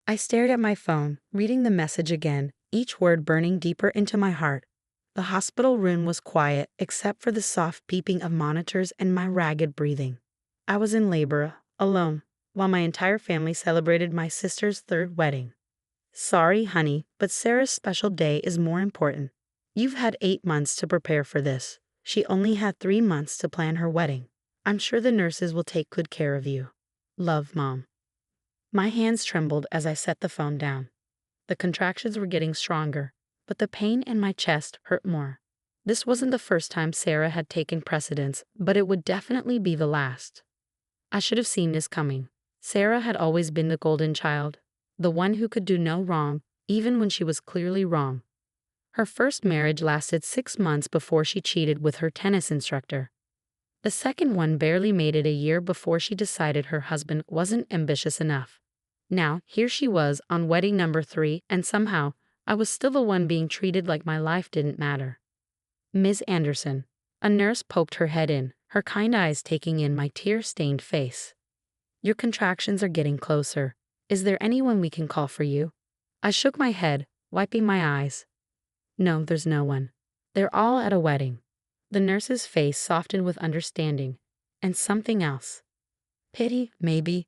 I stared at my phone, reading the message again, each word burning deeper into my heart. The hospital room was quiet, except for the soft beeping of monitors and my ragged breathing. I was in labor, alone, while my entire family celebrated my sister's third wedding. Sorry, honey, but Sarah's special day is more important. You've had 8 months to prepare for this. She only had 3 months to plan her wedding. I'm sure the nurses will take good care of you. Love, Mom. My hands trembled as I set the phone down. The contractions were getting stronger, but the pain in my chest hurt more. This wasn't the first time Sarah had taken precedence, but it would definitely be the last. I should have seen this coming. Sarah had always been the golden child, the one who could do no wrong, even when she was clearly wrong. Her first marriage lasted 6 months before she cheated with her tennis instructor. The second one barely made it a year before she decided her husband wasn't ambitious enough. Now, here she was on wedding number 3, and somehow, I was still the one being treated like my life didn't matter. Ms. Anderson. A nurse poked her head in, her kind eyes taking in my tear-stained face. Your contractions are getting closer. Is there anyone we can call for you? I shook my head, wiping my eyes. No, there's no one. They're all at a wedding. The nurse's face softened with understanding, and something else. Pity, maybe.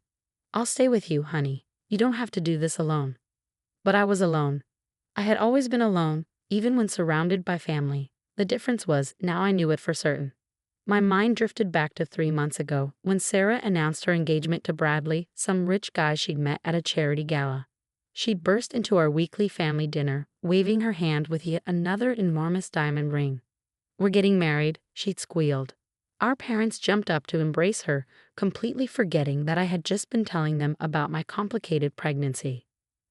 I'll stay with you, honey. You don't have to do this alone. But I was alone. I had always been alone, even when surrounded by family. The difference was, now I knew it for certain. My mind drifted back to 3 months ago, when Sarah announced her engagement to Bradley, some rich guy she'd met at a charity gala. She burst into our weekly family dinner, waving her hand with yet another enormous diamond ring. We're getting married, she'd squealed. Our parents jumped up to embrace her, completely forgetting that I had just been telling them about my complicated pregnancy.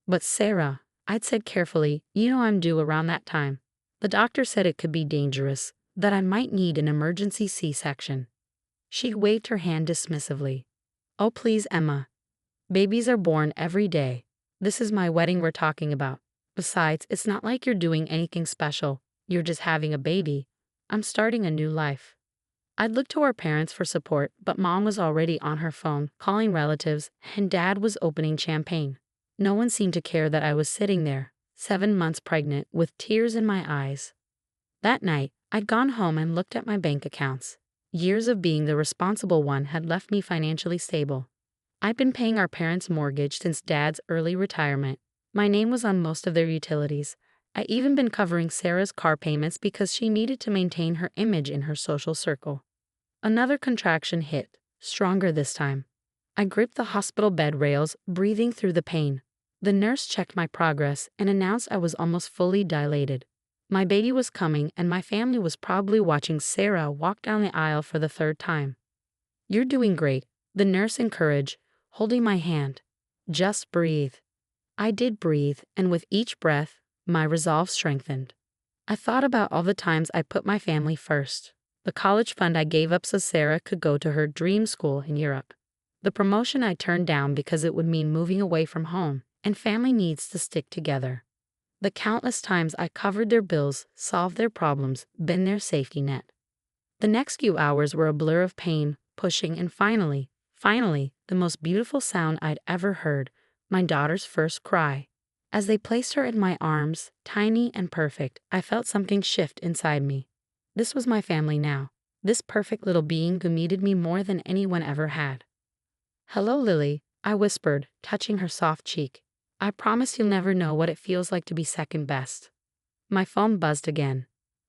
But Sarah, I'd said carefully, you know I'm due around that time. The doctor said it could be dangerous, that I might need an emergency C-section. She waved her hand dismissively. Oh please, Emma. Babies are born every day. This is my wedding we're talking about. Besides, it's not like you're doing anything special. You're just having a baby. I'm starting a new life. I'd looked to our parents for support, but Mom was already on her phone, calling relatives, and Dad was opening champagne. No one seemed to care that I was sitting there, 7 months pregnant, with tears in my eyes. That night, I'd gone home and looked at my bank accounts. Years of being the responsible one had left me financially stable. I'd been paying our parents' mortgage since Dad's early retirement. My name was on most of their utilities. I'd even been covering Sarah's car payments because she needed to maintain her image in her social circle. Another contraction hit, stronger this time. I gripped the hospital bed rails, breathing through the pain. The nurse checked my progress and announced I was almost fully dilated. My baby was coming, and my family was probably watching Sarah walk down the aisle for the third time. You're doing great, the nurse encouraged, holding my hand. Just breathe. I did breathe, and with each breath, my resolve strengthened. I thought about all the times I put my family first. The college fund I gave up so Sarah could go to her dream school in Europe. The promotion I turned down because it would mean moving away from home, and family needs to stick together. The countless times I covered their bills, solved their problems, been their safety net. The next few hours were a blur of pain, pushing, and finally, the most beautiful sound I'd ever heard, my daughter's first cry. As they placed her in my arms, tiny and perfect, I felt something shift inside me. This was my family now, this perfect little being who needed me more than anyone ever had. Hello, Lily, I whispered, touching her soft cheek. I promise you'll never know what it feels like to be second best. My phone buzzed again.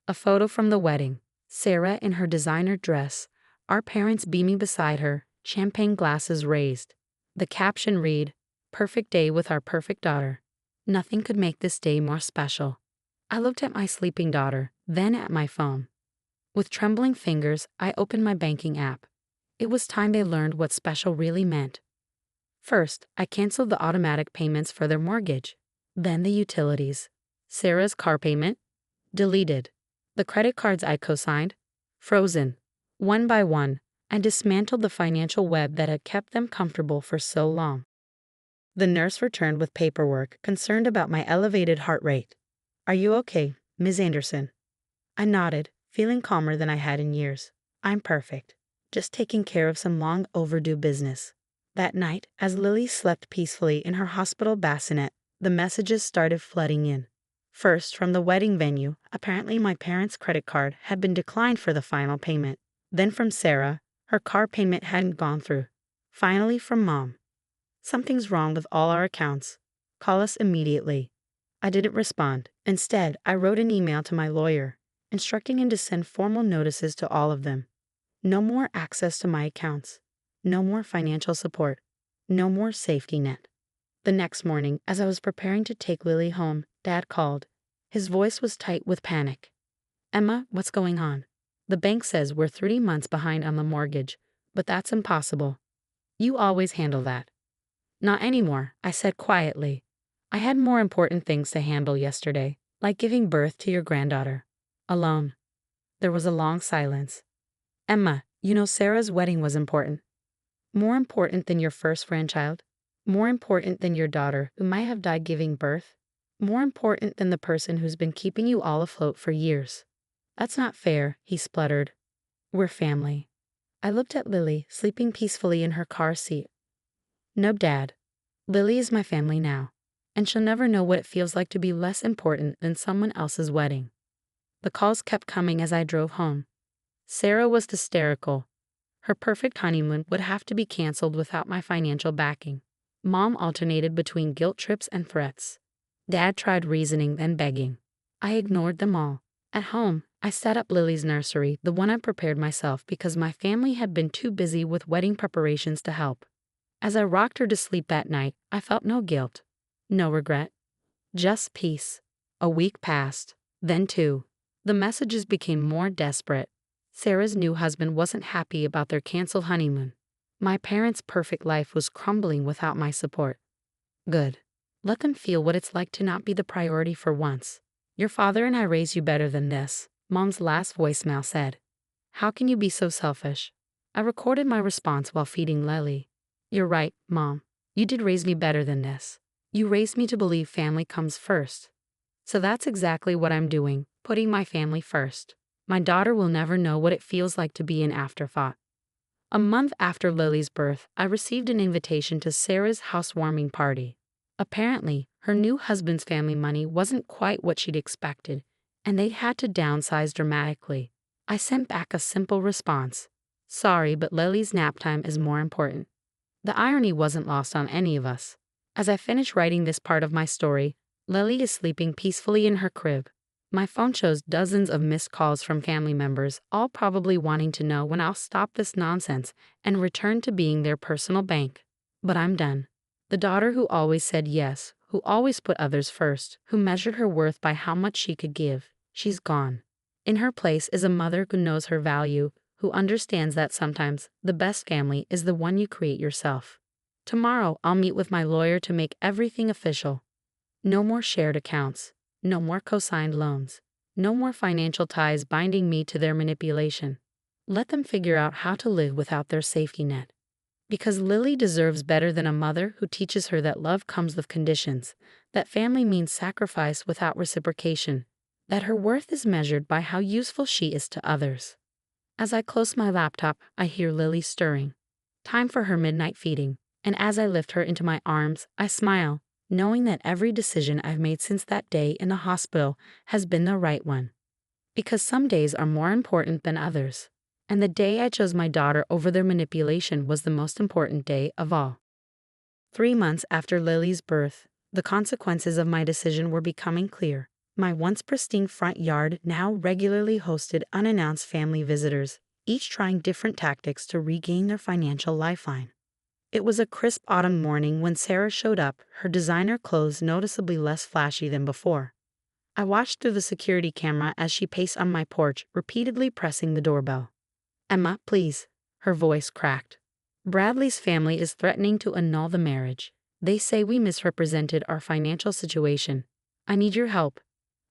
A photo from the wedding. Sarah in her designer dress, our parents beaming beside her, champagne glasses raised. The caption read, "Perfect day with our perfect daughter." Nothing could make this day more special. I looked at my sleeping daughter, then at my phone. With trembling fingers, I opened my banking app. It was time they learned what special really meant. First, I canceled the automatic payments for their mortgage. Then the utilities. Sarah's car payment? Deleted. The credit cards I co-signed? Frozen. One by one, I dismantled the financial web that had kept them comfortable for so long. The nurse returned with paperwork, concerned about my elevated heart rate. Are you okay, Ms. Anderson? I nodded, feeling calmer than I had in years. I'm perfect. Just taking care of some long overdue business. That night, as Lily slept peacefully in her hospital bassinet, the messages started flooding in. First, from the wedding venue, apparently my parents' credit card had been declined for the final payment. Then from Sarah, her car payment hadn't gone through. Finally from Mom. Something's wrong with all our accounts. Call us immediately. I didn't respond. Instead, I wrote an email to my lawyer, instructing him to send formal notices to all of them. No more access to my accounts. No more financial support. No more safety net. The next morning, as I was preparing to take Lily home, Dad called. His voice was tight with panic. Emma, what's going on? The bank says we're 3 months behind on the mortgage, but that's impossible. You always handle that. Not anymore, I said quietly. I had more important things to handle yesterday, like giving birth to your granddaughter. Alone. There was a long silence. Emma, you know Sarah's wedding was important. More important than your first grandchild? More important than your daughter who might have died giving birth? More important than the person who's been keeping you all afloat for years? That's not fair, he spluttered. We're family. I looked at Lily, sleeping peacefully in her car seat. No, Dad. Lily is my family now, and she'll never know what it feels like to be less important than someone else's wedding. The calls kept coming as I drove home. Sarah was hysterical. Her perfect honeymoon would have to be canceled without my financial backing. Mom alternated between guilt trips and threats. Dad tried reasoning, then begging. I ignored them all. At home, I set up Lily's nursery, the one I prepared myself because my family had been too busy with wedding preparations to help. As I rocked her to sleep that night, I felt no guilt, no regret, just peace. A week passed, then 2. The messages became more desperate. Sarah's new husband wasn't happy about their canceled honeymoon. My parents' perfect life was crumbling without my support. Good. Let them feel what it's like to not be the priority for once. Your father and I raised you better than this, Mom's last voicemail said. How can you be so selfish? I recorded my response while feeding Lily. You're right, Mom. You did raise me better than this. You raised me to believe family comes first. So that's exactly what I'm doing, putting my family first. My daughter will never know what it feels like to be an afterthought. A month after Lily's birth, I received an invitation to Sarah's housewarming party. Apparently, her new husband's family money wasn't quite what she'd expected, and they'd had to downsize dramatically. I sent back a simple response. Sorry, but Lily's nap time is more important. The irony wasn't lost on any of us. As I finish writing this part of my story, Lily is sleeping peacefully in her crib. My phone shows dozens of missed calls from family members, all probably wanting to know when I'll stop this nonsense and return to being their personal bank. But I'm done. The daughter who always said yes, who always put others first, who measured her worth by how much she could give, she's gone. In her place is a mother who knows her value, who understands that sometimes the best family is the one you create yourself. Tomorrow, I'll meet with my lawyer to make everything official. No more shared accounts. No more co-signed loans. No more financial ties binding me to their manipulation. Let them figure out how to live without their safety net. Because Lily deserves better than a mother who teaches her that love comes with conditions, that family means sacrifice without reciprocation, that her worth is measured by how useful she is to others. As I close my laptop, I hear Lily stirring. Time for her midnight feeding, and as I lift her into my arms, I smile, knowing that every decision I've made since that day in the hospital has been the right one. Because some days are more important than others. And the day I chose my daughter over their manipulation was the most important day of all. 3 months after Lily's birth, the consequences of my decision were becoming clear. My once pristine front yard now regularly hosted unannounced family visitors, each trying different tactics to regain their financial lifeline. It was a crisp autumn morning when Sarah showed up, her designer clothes noticeably less flashy than before. I watched through the security camera as she paced on my porch, repeatedly pressing the doorbell. Emma, please. Her voice cracked. Bradley's family is threatening to annul the marriage. They say we misrepresented our financial situation. I need your help.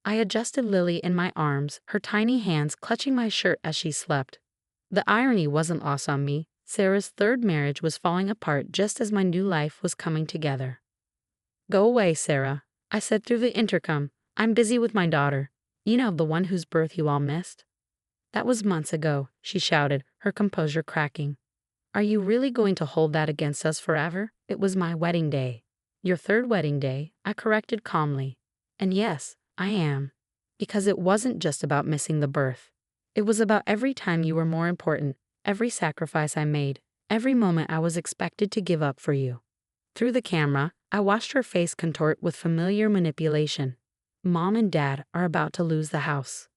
I adjusted Lily in my arms, her tiny hands clutching my shirt as she slept. The irony wasn't lost on me. Sarah's third marriage was falling apart just as my new life was coming together. Go away, Sarah, I said through the intercom. I'm busy with my daughter. You know, the one whose birth you all missed? That was months ago, she shouted, her composure cracking. Are you really going to hold that against us forever? It was my wedding day. Your third wedding day, I corrected calmly. And yes, I am. Because it wasn't just about missing the birth. It was about every time you were more important, every sacrifice I made, every moment I was expected to give up for you. Through the camera, I watched her face contort with familiar manipulation. Mom and Dad are about to lose the house.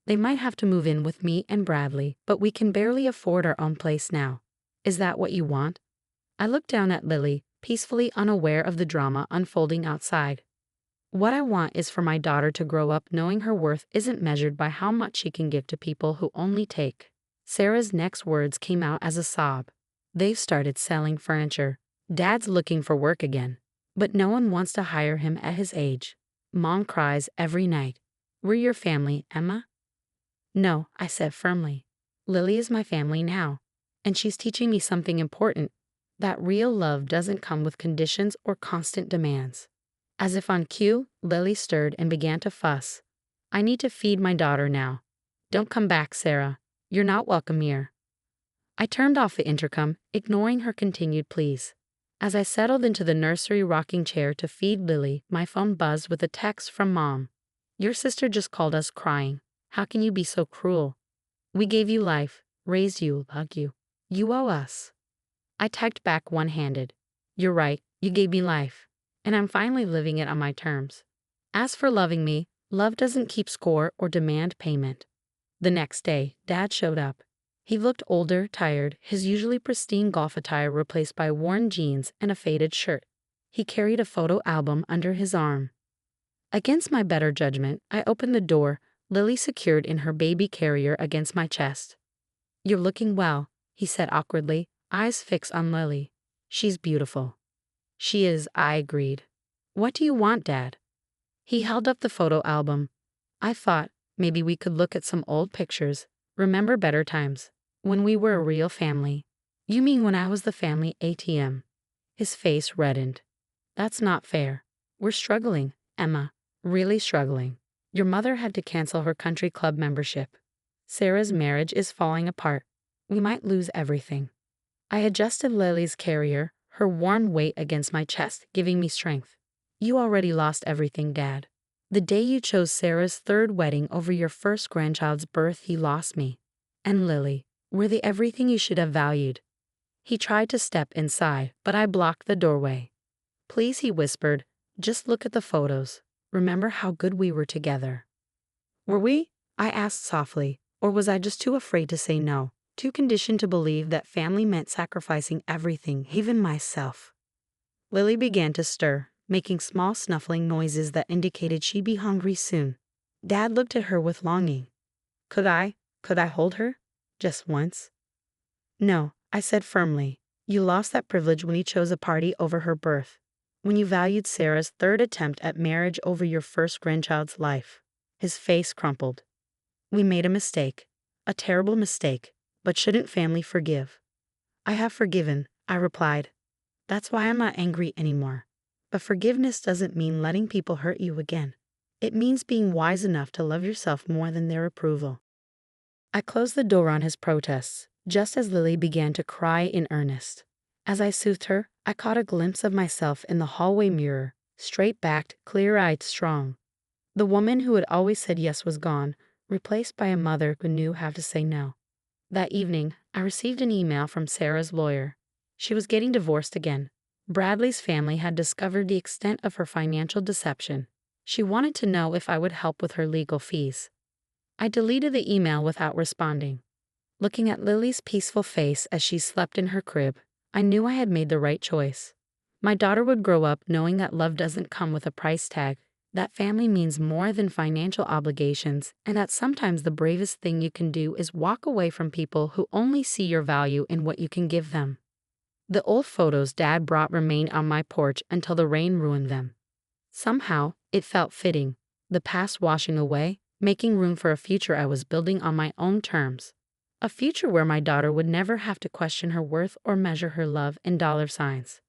They might have to move in with me and Bradley, but we can barely afford our own place now. Is that what you want? I looked down at Lily, peacefully unaware of the drama unfolding outside. What I want is for my daughter to grow up knowing her worth isn't measured by how much she can give to people who only take. Sarah's next words came out as a sob. They've started selling furniture. Dad's looking for work again. But no one wants to hire him at his age. Mom cries every night. We're your family, Emma? No, I said firmly. Lily is my family now. And she's teaching me something important. That real love doesn't come with conditions or constant demands. As if on cue, Lily stirred and began to fuss. I need to feed my daughter now. Don't come back, Sarah. You're not welcome here. I turned off the intercom, ignoring her continued pleas. As I settled into the nursery rocking chair to feed Lily, my phone buzzed with a text from Mom. Your sister just called us crying. How can you be so cruel? We gave you life, raised you, hugged you. You owe us. I typed back one-handed. You're right, you gave me life. And I'm finally living it on my terms. As for loving me, love doesn't keep score or demand payment. The next day, Dad showed up. He looked older, tired, his usually pristine golf attire replaced by worn jeans and a faded shirt. He carried a photo album under his arm. Against my better judgment, I opened the door, Lily secured in her baby carrier against my chest. You're looking well, he said awkwardly, eyes fixed on Lily. She's beautiful. She is, I agreed. What do you want, Dad? He held up the photo album. I thought maybe we could look at some old pictures, remember better times, when we were a real family. You mean when I was the family ATM? His face reddened. That's not fair. We're struggling, Emma, really struggling. Your mother had to cancel her country club membership. Sarah's marriage is falling apart. We might lose everything. I adjusted Lily's carrier, her warm weight against my chest, giving me strength. You already lost everything, Dad. The day you chose Sarah's third wedding over your first grandchild's birth, he lost me. And Lily, were they everything you should have valued? He tried to step inside, but I blocked the doorway. Please, he whispered, just look at the photos. Remember how good we were together. Were we? I asked softly, or was I just too afraid to say no, too conditioned to believe that family meant sacrificing everything, even myself? Lily began to stir, making small snuffling noises that indicated she'd be hungry soon. Dad looked at her with longing. Could I hold her? Just once? No, I said firmly. You lost that privilege when you chose a party over her birth. When you valued Sarah's third attempt at marriage over your first grandchild's life. His face crumpled. We made a mistake. A terrible mistake. But shouldn't family forgive? I have forgiven, I replied. That's why I'm not angry anymore. But forgiveness doesn't mean letting people hurt you again. It means being wise enough to love yourself more than their approval. I closed the door on his protests, just as Lily began to cry in earnest. As I soothed her, I caught a glimpse of myself in the hallway mirror, straight-backed, clear-eyed, strong. The woman who had always said yes was gone, replaced by a mother who knew how to say no. That evening, I received an email from Sarah's lawyer. She was getting divorced again. Bradley's family had discovered the extent of her financial deception. She wanted to know if I would help with her legal fees. I deleted the email without responding. Looking at Lily's peaceful face as she slept in her crib, I knew I had made the right choice. My daughter would grow up knowing that love doesn't come with a price tag, that family means more than financial obligations, and that sometimes the bravest thing you can do is walk away from people who only see your value in what you can give them. The old photos Dad brought remained on my porch until the rain ruined them. Somehow, it felt fitting, the past washing away, making room for a future I was building on my own terms. A future where my daughter would never have to question her worth or measure her love in dollar signs.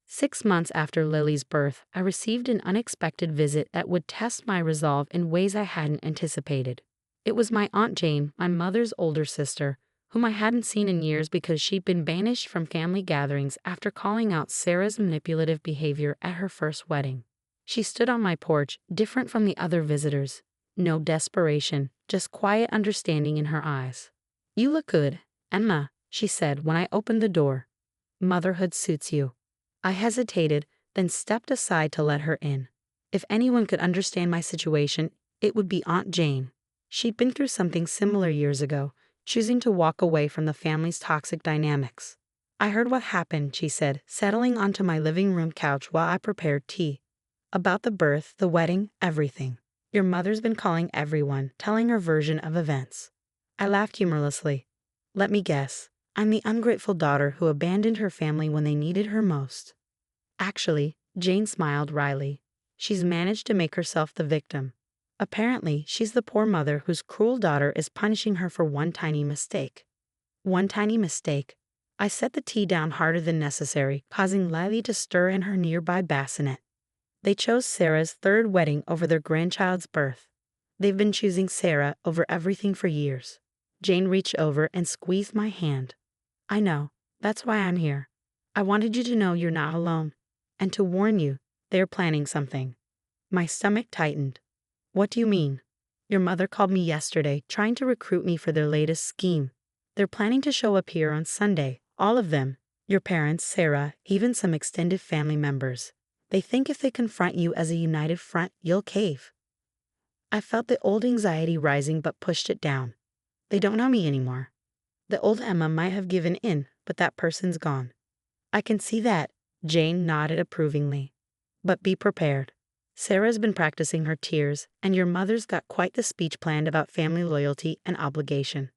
6 months after Lily's birth, I received an unexpected visit that would test my resolve in ways I hadn't anticipated. It was my Aunt Jane, my mother's older sister, whom I hadn't seen in years because she'd been banished from family gatherings after calling out Sarah's manipulative behavior at her first wedding. She stood on my porch, different from the other visitors. No desperation, just quiet understanding in her eyes. "You look good, Emma," she said when I opened the door. "Motherhood suits you." I hesitated, then stepped aside to let her in. If anyone could understand my situation, it would be Aunt Jane. She'd been through something similar years ago, choosing to walk away from the family's toxic dynamics. "I heard what happened," she said, settling onto my living room couch while I prepared tea. "About the birth, the wedding, everything. Your mother's been calling everyone, telling her version of events." I laughed humorlessly. "Let me guess. I'm the ungrateful daughter who abandoned her family when they needed her most." Actually, Jane smiled wryly. She's managed to make herself the victim. Apparently, she's the poor mother whose cruel daughter is punishing her for one tiny mistake. One tiny mistake. I set the tea down harder than necessary, causing Lily to stir in her nearby bassinet. They chose Sarah's third wedding over their grandchild's birth. They've been choosing Sarah over everything for years. Jane reached over and squeezed my hand. "I know. That's why I'm here. I wanted you to know you're not alone. And to warn you, they're planning something." My stomach tightened. "What do you mean?" "Your mother called me yesterday, trying to recruit me for their latest scheme. They're planning to show up here on Sunday, all of them. Your parents, Sarah, even some extended family members. They think if they confront you as a united front, you'll cave." I felt the old anxiety rising but pushed it down. They don't know me anymore. The old Emma might have given in, but that person's gone. "I can see that," Jane nodded approvingly. "But be prepared. Sarah's been practicing her tears, and your mother's got quite the speech planned about family loyalty and obligation."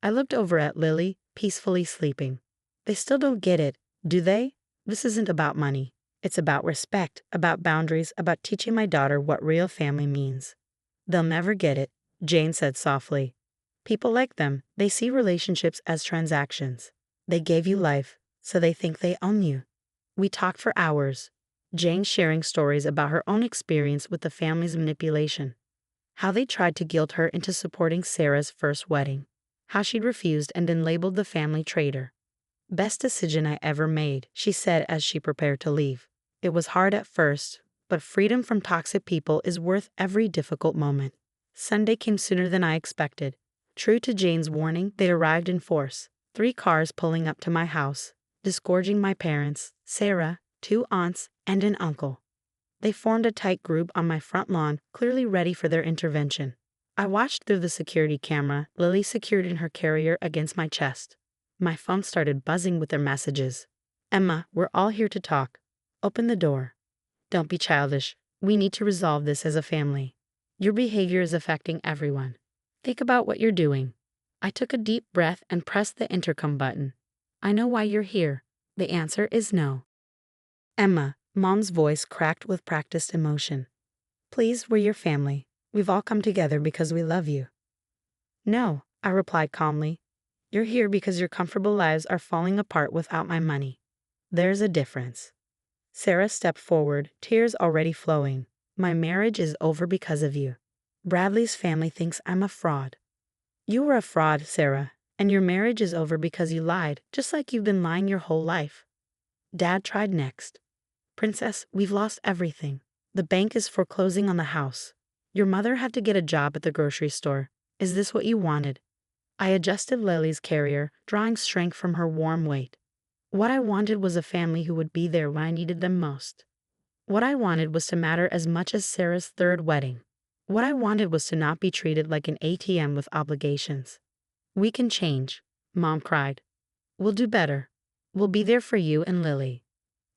I looked over at Lily, peacefully sleeping. "They still don't get it, do they? This isn't about money. It's about respect, about boundaries, about teaching my daughter what real family means." "They'll never get it," Jane said softly. "People like them, they see relationships as transactions. They gave you life, so they think they own you." We talked for hours, Jane sharing stories about her own experience with the family's manipulation. How they tried to guilt her into supporting Sarah's first wedding. How she'd refused and been labeled the family traitor. "Best decision I ever made," she said as she prepared to leave. "It was hard at first, but freedom from toxic people is worth every difficult moment." Sunday came sooner than I expected. True to Jane's warning, they arrived in force. 3 cars pulling up to my house, disgorging my parents, Sarah, 2 aunts, and an uncle. They formed a tight group on my front lawn, clearly ready for their intervention. I watched through the security camera, Lily secured in her carrier against my chest. My phone started buzzing with their messages. "Emma, we're all here to talk. Open the door. Don't be childish. We need to resolve this as a family. Your behavior is affecting everyone. Think about what you're doing." I took a deep breath and pressed the intercom button. "I know why you're here. The answer is no." "Emma," Mom's voice cracked with practiced emotion. "Please, we're your family. We've all come together because we love you." "No," I replied calmly. "You're here because your comfortable lives are falling apart without my money. There's a difference." Sarah stepped forward, tears already flowing. "My marriage is over because of you. Bradley's family thinks I'm a fraud." "You were a fraud, Sarah, and your marriage is over because you lied, just like you've been lying your whole life." Dad tried next. "Princess, we've lost everything. The bank is foreclosing on the house. Your mother had to get a job at the grocery store. Is this what you wanted?" I adjusted Lily's carrier, drawing strength from her warm weight. What I wanted was a family who would be there when I needed them most. What I wanted was to matter as much as Sarah's third wedding. What I wanted was to not be treated like an ATM with obligations. "We can change," Mom cried. "We'll do better. We'll be there for you and Lily."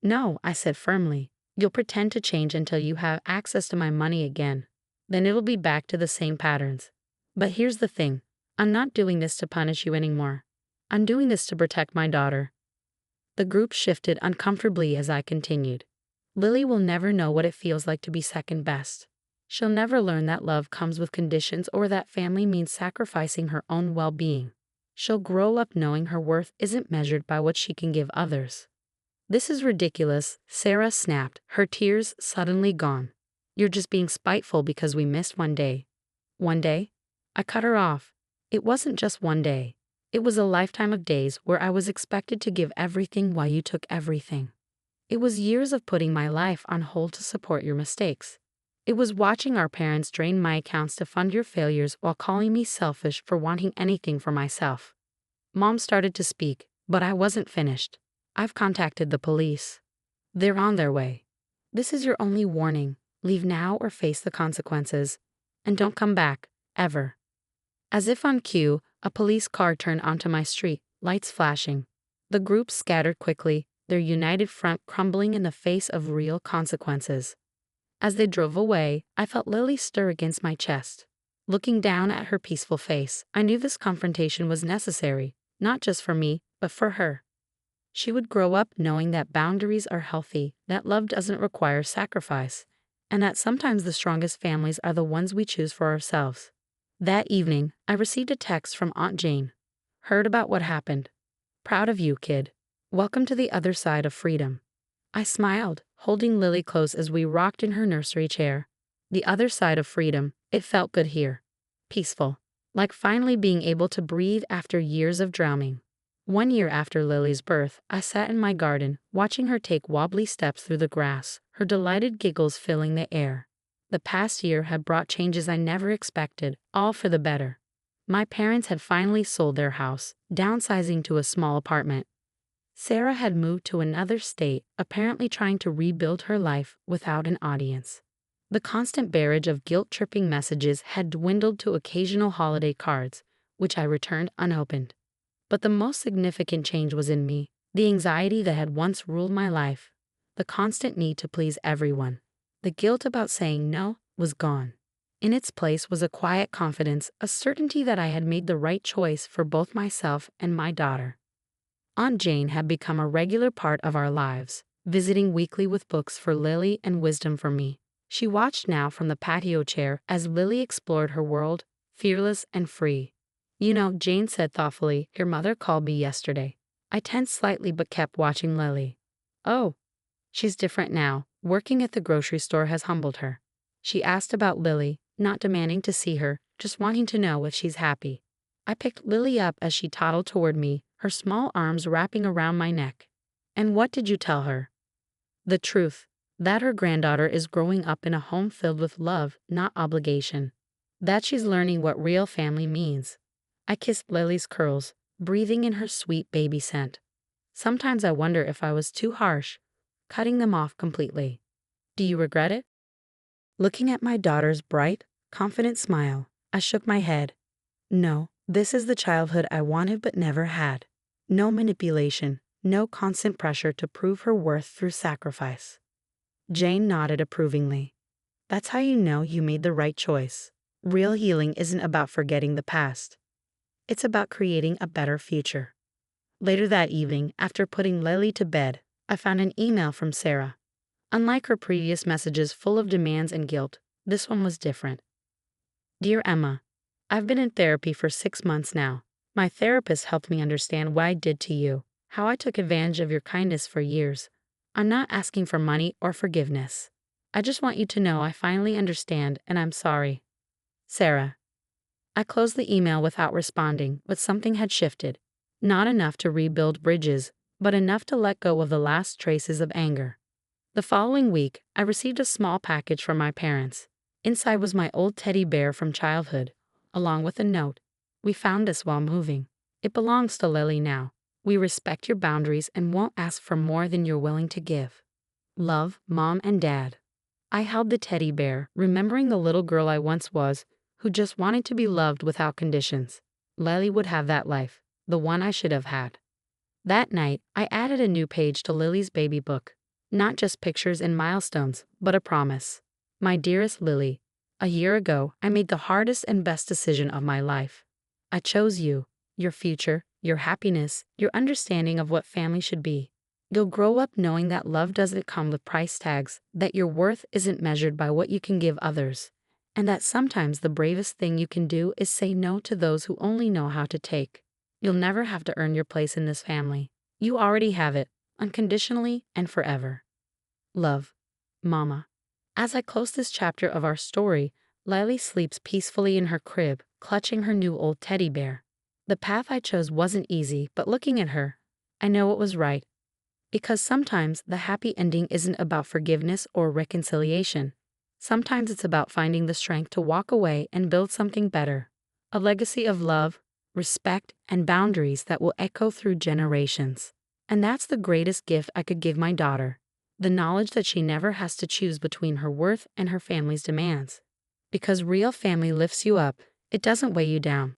"No," I said firmly. "You'll pretend to change until you have access to my money again. Then it'll be back to the same patterns. But here's the thing. I'm not doing this to punish you anymore. I'm doing this to protect my daughter." The group shifted uncomfortably as I continued. "Lily will never know what it feels like to be second best. She'll never learn that love comes with conditions or that family means sacrificing her own well-being. She'll grow up knowing her worth isn't measured by what she can give others." "This is ridiculous," Sarah snapped, her tears suddenly gone. "You're just being spiteful because we missed one day." "One day?" I cut her off. "It wasn't just one day. It was a lifetime of days where I was expected to give everything while you took everything. It was years of putting my life on hold to support your mistakes. It was watching our parents drain my accounts to fund your failures while calling me selfish for wanting anything for myself. Mom started to speak, but I wasn't finished. I've contacted the police. They're on their way. This is your only warning. Leave now or face the consequences. And don't come back, ever. As if on cue, a police car turned onto my street, lights flashing. The group scattered quickly, their united front crumbling in the face of real consequences. As they drove away, I felt Lily stir against my chest. Looking down at her peaceful face, I knew this confrontation was necessary, not just for me, but for her. She would grow up knowing that boundaries are healthy, that love doesn't require sacrifice, and that sometimes the strongest families are the ones we choose for ourselves. That evening, I received a text from Aunt Jane. Heard about what happened. Proud of you, kid. Welcome to the other side of freedom. I smiled, holding Lily close as we rocked in her nursery chair. The other side of freedom, it felt good here. Peaceful. Like finally being able to breathe after years of drowning. 1 year after Lily's birth, I sat in my garden, watching her take wobbly steps through the grass, her delighted giggles filling the air. The past year had brought changes I never expected, all for the better. My parents had finally sold their house, downsizing to a small apartment. Sarah had moved to another state, apparently trying to rebuild her life without an audience. The constant barrage of guilt-tripping messages had dwindled to occasional holiday cards, which I returned unopened. But the most significant change was in me, the anxiety that had once ruled my life, the constant need to please everyone. The guilt about saying no was gone. In its place was a quiet confidence, a certainty that I had made the right choice for both myself and my daughter. Aunt Jane had become a regular part of our lives, visiting weekly with books for Lily and wisdom for me. She watched now from the patio chair as Lily explored her world, fearless and free. You know, Jane said thoughtfully, your mother called me yesterday. I tensed slightly but kept watching Lily. Oh, she's different now. Working at the grocery store has humbled her. She asked about Lily, not demanding to see her, just wanting to know if she's happy. I picked Lily up as she toddled toward me, her small arms wrapping around my neck. And what did you tell her? The truth, that her granddaughter is growing up in a home filled with love, not obligation. That she's learning what real family means. I kissed Lily's curls, breathing in her sweet baby scent. Sometimes I wonder if I was too harsh, cutting them off completely. Do you regret it? Looking at my daughter's bright, confident smile, I shook my head. No, this is the childhood I wanted but never had. No manipulation, no constant pressure to prove her worth through sacrifice. Jane nodded approvingly. That's how you know you made the right choice. Real healing isn't about forgetting the past. It's about creating a better future. Later that evening, after putting Lily to bed, I found an email from Sarah. Unlike her previous messages full of demands and guilt, this one was different. Dear Emma, I've been in therapy for 6 months now. My therapist helped me understand what I did to you, how I took advantage of your kindness for years. I'm not asking for money or forgiveness. I just want you to know I finally understand and I'm sorry. Sarah. I closed the email without responding, but something had shifted. Not enough to rebuild bridges, but enough to let go of the last traces of anger. The following week, I received a small package from my parents. Inside was my old teddy bear from childhood, along with a note. We found this while moving. It belongs to Lily now. We respect your boundaries and won't ask for more than you're willing to give. Love, Mom and Dad. I held the teddy bear, remembering the little girl I once was, who just wanted to be loved without conditions. Lily would have that life, the one I should have had. That night, I added a new page to Lily's baby book. Not just pictures and milestones, but a promise. My dearest Lily, a year ago, I made the hardest and best decision of my life. I chose you, your future, your happiness, your understanding of what family should be. You'll grow up knowing that love doesn't come with price tags, that your worth isn't measured by what you can give others, and that sometimes the bravest thing you can do is say no to those who only know how to take. You'll never have to earn your place in this family. You already have it, unconditionally and forever. Love, Mama. As I close this chapter of our story, Lily sleeps peacefully in her crib, clutching her new old teddy bear. The path I chose wasn't easy, but looking at her, I know it was right. Because sometimes the happy ending isn't about forgiveness or reconciliation. Sometimes it's about finding the strength to walk away and build something better. A legacy of love, respect, and boundaries that will echo through generations. And that's the greatest gift I could give my daughter. The knowledge that she never has to choose between her worth and her family's demands. Because real family lifts you up, it doesn't weigh you down.